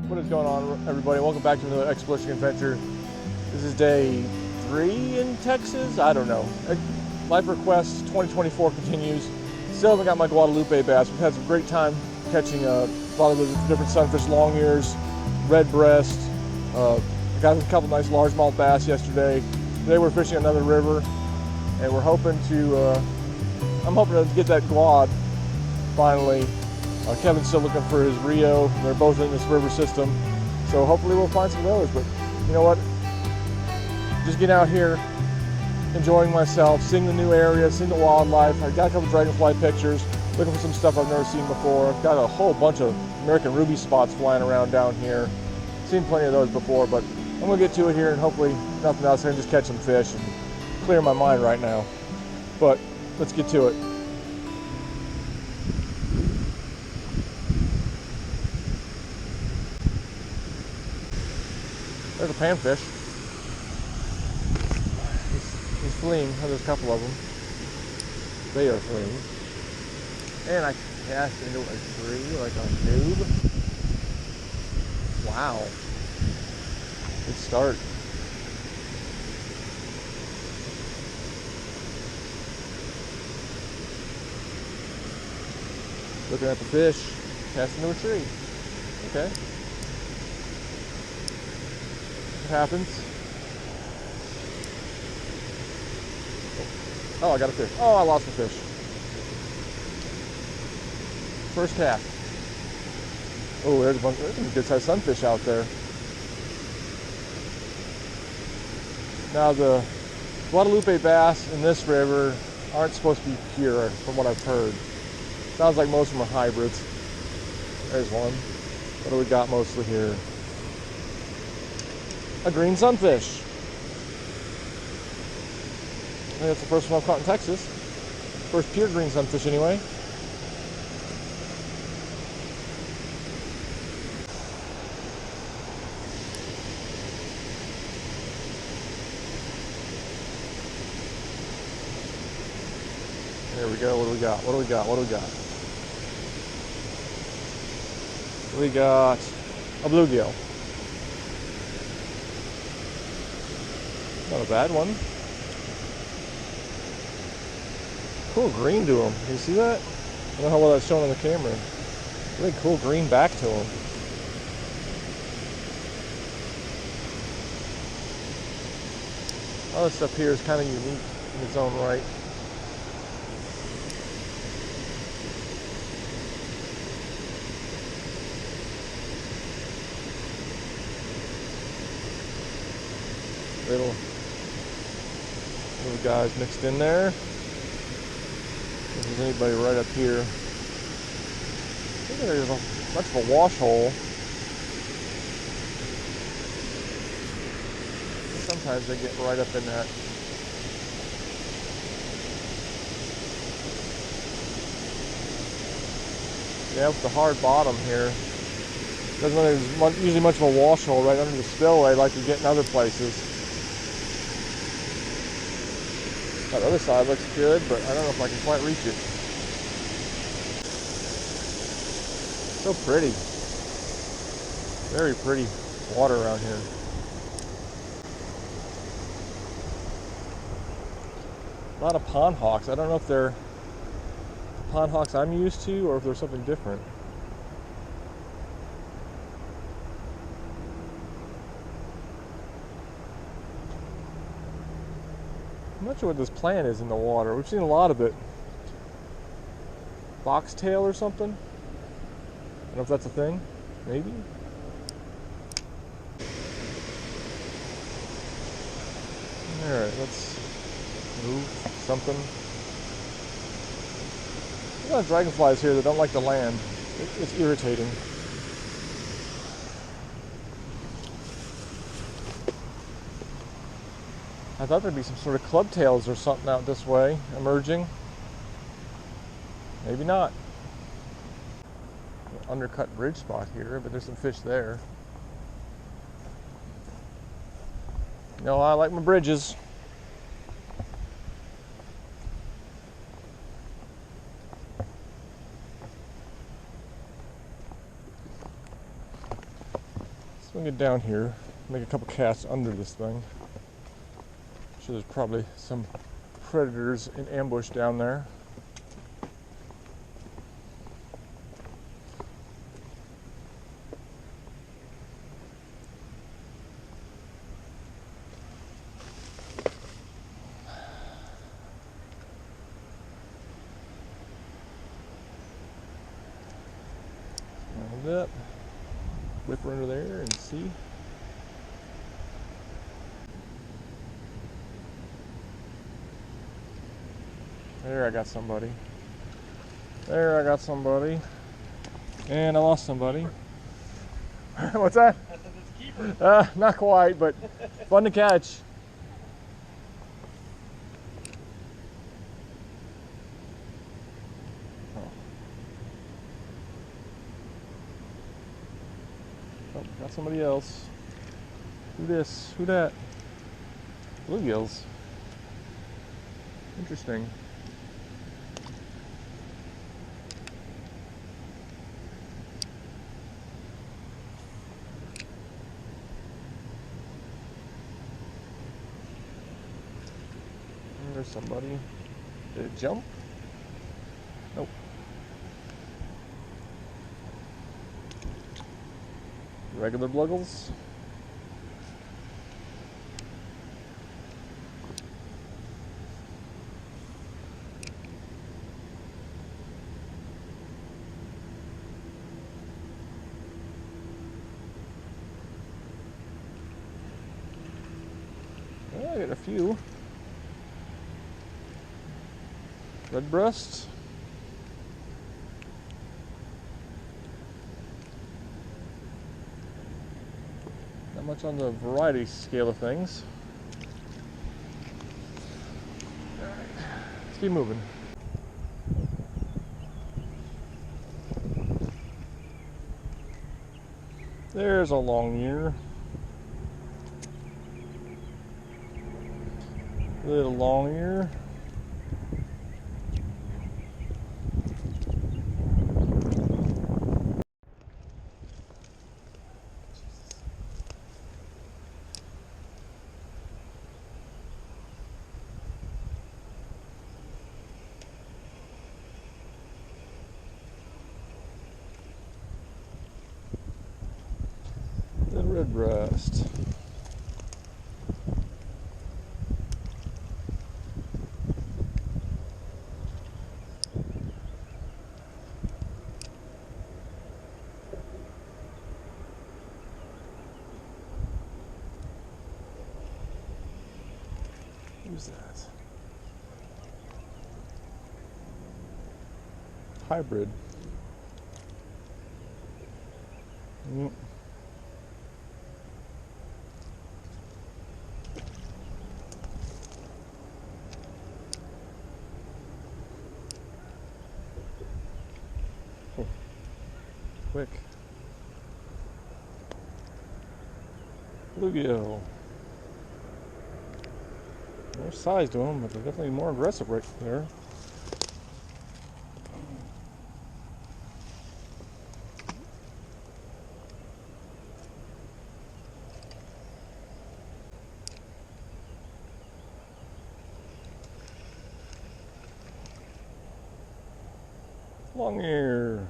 What is going on, everybody? Welcome back to another exploration adventure. This is day 3 in Texas. I don't know. Life Request 2024 continues. Still haven't got my Guadalupe bass. We've had some great time catching a lot of the different sunfish, long ears, red breast. I got a couple nice largemouth bass yesterday. Today we're fishing another river, and we're hoping to. I'm hoping to get that guad finally. Kevin's still looking for his Rio. They're both in this river system, so hopefully we'll find some of those. But you know what? Just getting out here, enjoying myself, seeing the new area, seeing the wildlife. I got a couple dragonfly pictures, looking for some stuff I've never seen before. I've got a whole bunch of American ruby spots flying around down here. Seen plenty of those before, but I'm gonna get to it here, and hopefully nothing else. I can just catch some fish and clear my mind right now. But let's get to it. There's a panfish. He's fleeing. Oh, there's a couple of them. They are fleeing. And I cast into a tree like a noob. Wow. Good start. Looking at the fish. Cast into a tree. Okay. Happens. Oh, I got a fish. Oh, I lost the fish. First cast. Oh, there's some good sized sunfish out there. Now the Guadalupe bass in this river aren't supposed to be pure, from what I've heard. Sounds like most of them are hybrids. There's one. What do we got mostly here? A green sunfish. I think that's the first one I've caught in Texas. First pure green sunfish anyway. There we go. What do we got? What do we got? What do we got? We got a bluegill. Not a bad one. Cool green to him. Can you see that? I don't know how well that's shown on the camera. Really cool green back to him. All this stuff here is kind of unique in its own right. Little guys mixed in there. If there's anybody right up here. I think there's much of a wash hole. Sometimes they get right up in that. Yeah, with the hard bottom here. Doesn't look like there's usually much of a wash hole right under the spillway like you get in other places. The other side looks good, but I don't know if I can quite reach it. So pretty. Very pretty water around here. A lot of pond hawks. I don't know if they're the pond hawks I'm used to or if they're something different. I'm not sure what this plant is in the water. We've seen a lot of it. Foxtail or something? I don't know if that's a thing. Maybe? Alright, let's move something. There's a lot of dragonflies here that don't like to land. It's irritating. I thought there'd be some sort of clubtails or something out this way, emerging. Maybe not. Undercut bridge spot here, but there's some fish there. You know, I like my bridges. Swing it down here, make a couple casts under this thing. I'm sure there's probably some predators in ambush down there. Up, whip her under there and see. There, I got somebody. There, I got somebody. And I lost somebody. What's that? I said it's a keeper. Not quite, but fun to catch. Oh, got somebody else. Who this? Who that? Bluegills. Interesting. There's somebody. Did it jump? Nope. Regular bluggles. I got a few. Red breast. Not much on the variety scale of things. Alright, let's keep moving. There's a long ear. Little long ear. The red breast. Who's that? Hybrid. Yep. Oh. Quick. Bluegill. More size to them, but they're definitely more aggressive right there. Long ear.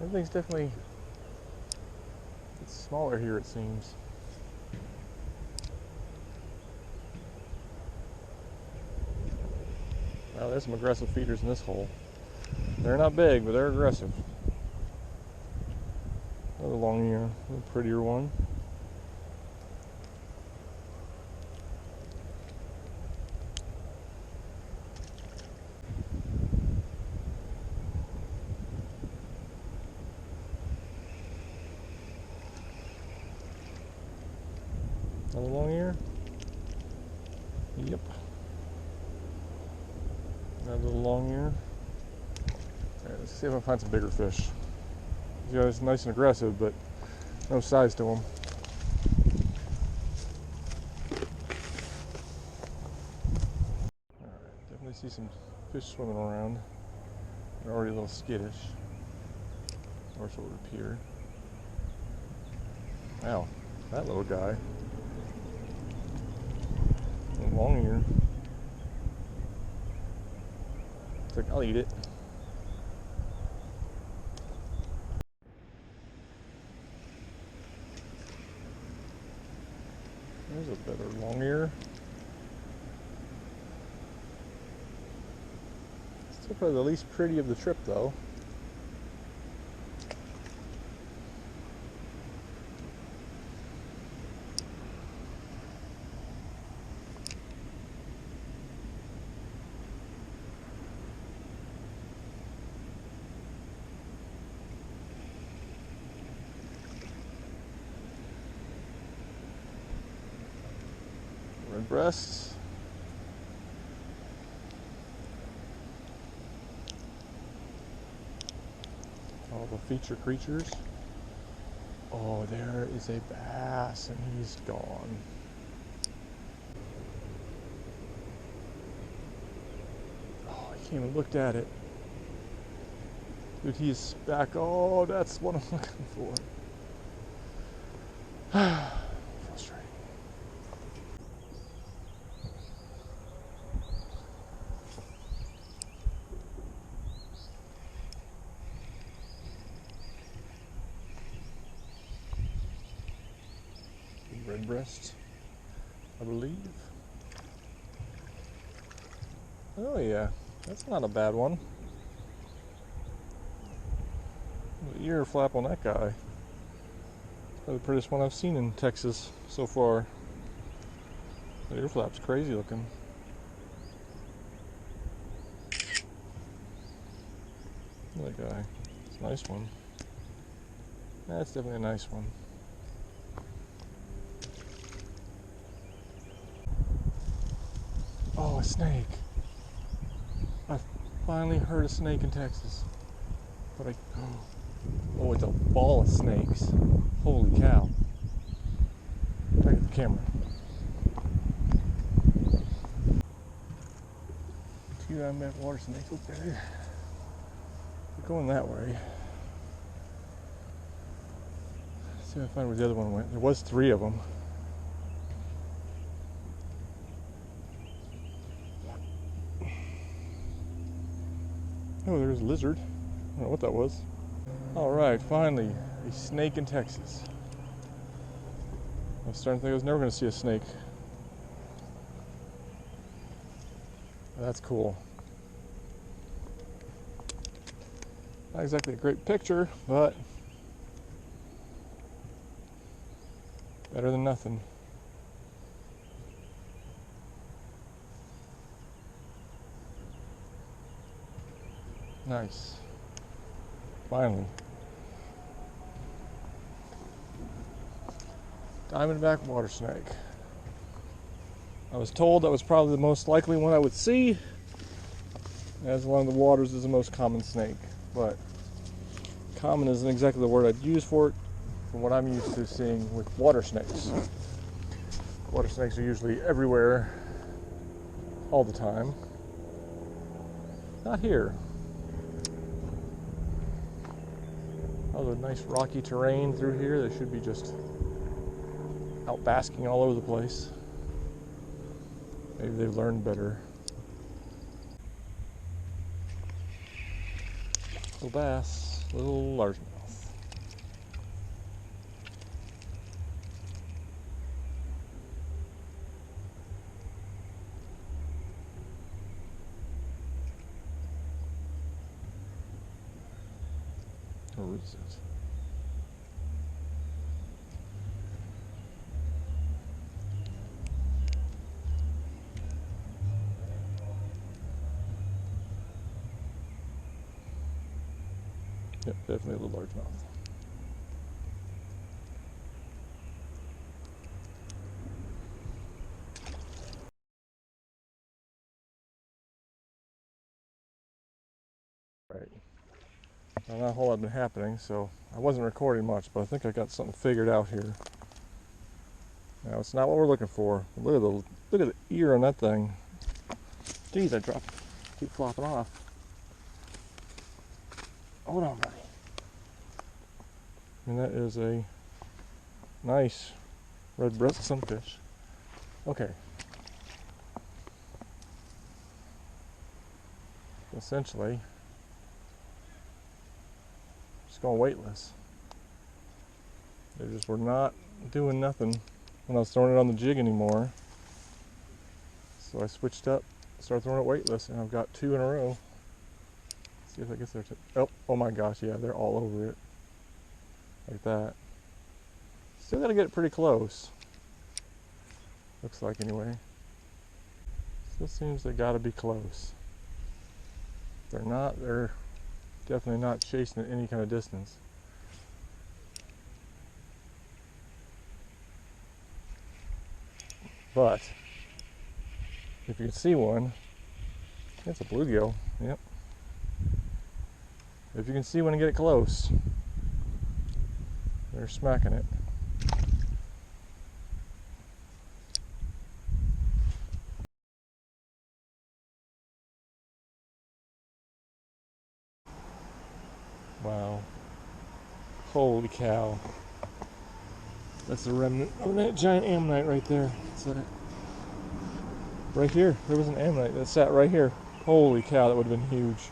Everything's definitely smaller here, it seems. Wow, there's some aggressive feeders in this hole. They're not big, but they're aggressive. Another long ear, a prettier one. Another long ear. Yep. Another long ear. Alright, let's see if I can find some bigger fish. These guys are nice and aggressive, but no size to them. Alright, definitely see some fish swimming around. They're already a little skittish, or so it would appear. Wow, that little guy. A long ear. It's like, I'll eat it. There's a better long ear. Still probably the least pretty of the trip, though. Red breast. All the feature creatures. Oh, there is a bass and he's gone. Oh, I can't even look at it. Dude, he's back. Oh, that's what I'm looking for. Frustrating. Red breast, I believe. Oh yeah, that's not a bad one. The ear flap on that guy. It's probably the prettiest one I've seen in Texas so far. The ear flap's crazy looking. That guy. It's a nice one. That's definitely a nice one. Oh, a snake. I finally heard a snake in Texas. But oh, it's a ball of snakes. Holy cow. Look at the camera. 2 diamondback water snakes, okay. We're going that way. Let's see if I find where the other one went. There was 3 of them. Oh, there's a lizard. I don't know what that was. Alright, finally, a snake in Texas. I was starting to think I was never going to see a snake. That's cool. Not exactly a great picture, but better than nothing. Nice. Finally. Diamondback water snake. I was told that was probably the most likely one I would see, as along the waters is the most common snake. But common isn't exactly the word I'd use for it, from what I'm used to seeing with water snakes. Water snakes are usually everywhere, all the time. Not here. Oh, the nice rocky terrain through here. They should be just out basking all over the place. Maybe they've learned better. Little bass, little largemouth. Or is it? Yep, definitely a little largemouth. Right. Well, not a whole lot been happening, so I wasn't recording much, but I think I got something figured out here. Now it's not what we're looking for. Look at the ear on that thing. Geez, I dropped. Keep flopping off. Hold on, buddy. And that is a nice red-breasted sunfish. Okay. Essentially, just going weightless. They just were not doing nothing when I was throwing it on the jig anymore. So I switched up, started throwing it weightless, and I've got 2 in a row. Let's see if I get there. Oh my gosh, yeah, they're all over it. Like that. Still gotta get it pretty close. Looks like anyway. Still seems they gotta be close. If they're not, they're definitely not chasing at any kind of distance. But if you can see one, it's a bluegill. Yep. If you can see one and get it close, they're smacking it. Wow. Holy cow. That's the remnant of that giant ammonite right there. That's it. Right here. There was an ammonite that sat right here. Holy cow, that would have been huge.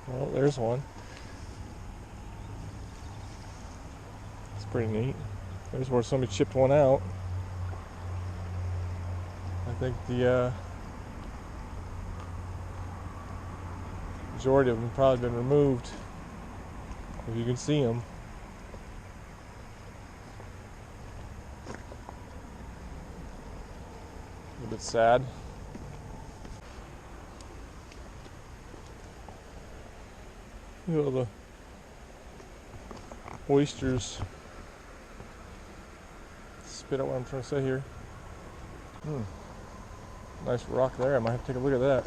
Well, there's one. It's pretty neat. There's where somebody chipped one out. I think the majority of them probably been removed, if you can see them. A little bit sad. You know, the oysters spit out what I'm trying to say here. Nice rock there. I might have to take a look at that.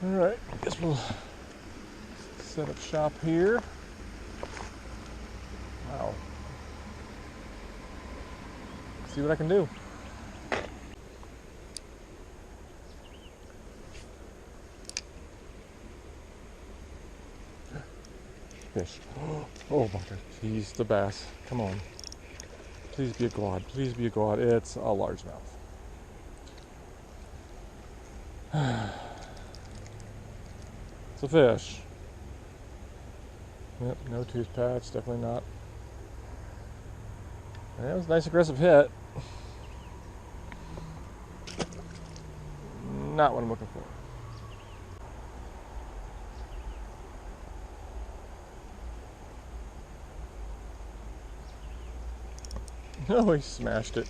Alright, I guess we'll set up shop here. Wow. See what I can do. Fish. Oh my god, please, the bass. Come on. Please be a quad. Please be a quad. It's a largemouth. It's a fish. Yep, no tooth patch, definitely not. That was a nice aggressive hit. Not what I'm looking for. No, he smashed it.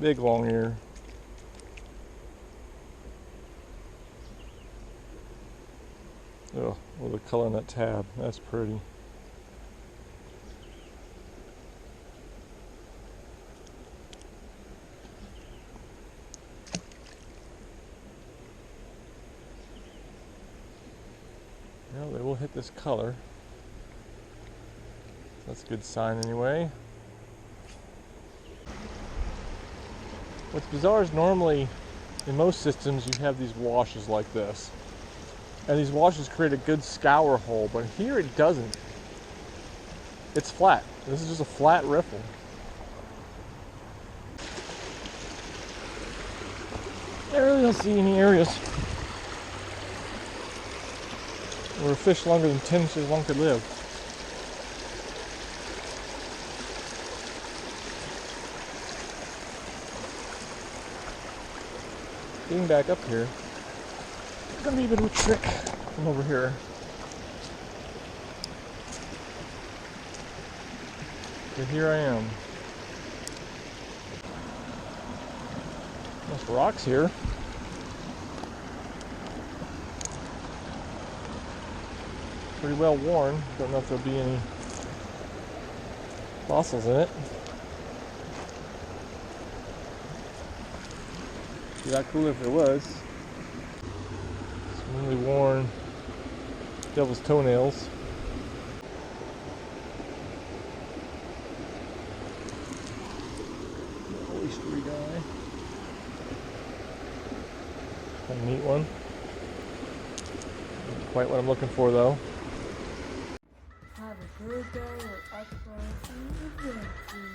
Big long ear. Oh, well, the color on that tab, that's pretty. Well, they will hit this color. That's a good sign anyway. What's bizarre is normally, in most systems, you have these washes like this. And these washes create a good scour hole, but here it doesn't. It's flat. This is just a flat riffle. I really don't see any areas where a fish longer than 10 inches long could live. Getting back up here, it's gonna be a bit of a trick from over here. But here I am. There's rocks here. Pretty well worn. Don't know if there'll be any fossils in it. Be that cool if there was. Some really worn Devil's toenails. Oystery guy. Kind of neat one. Not quite what I'm looking for though. Have a good day or exploration adventure.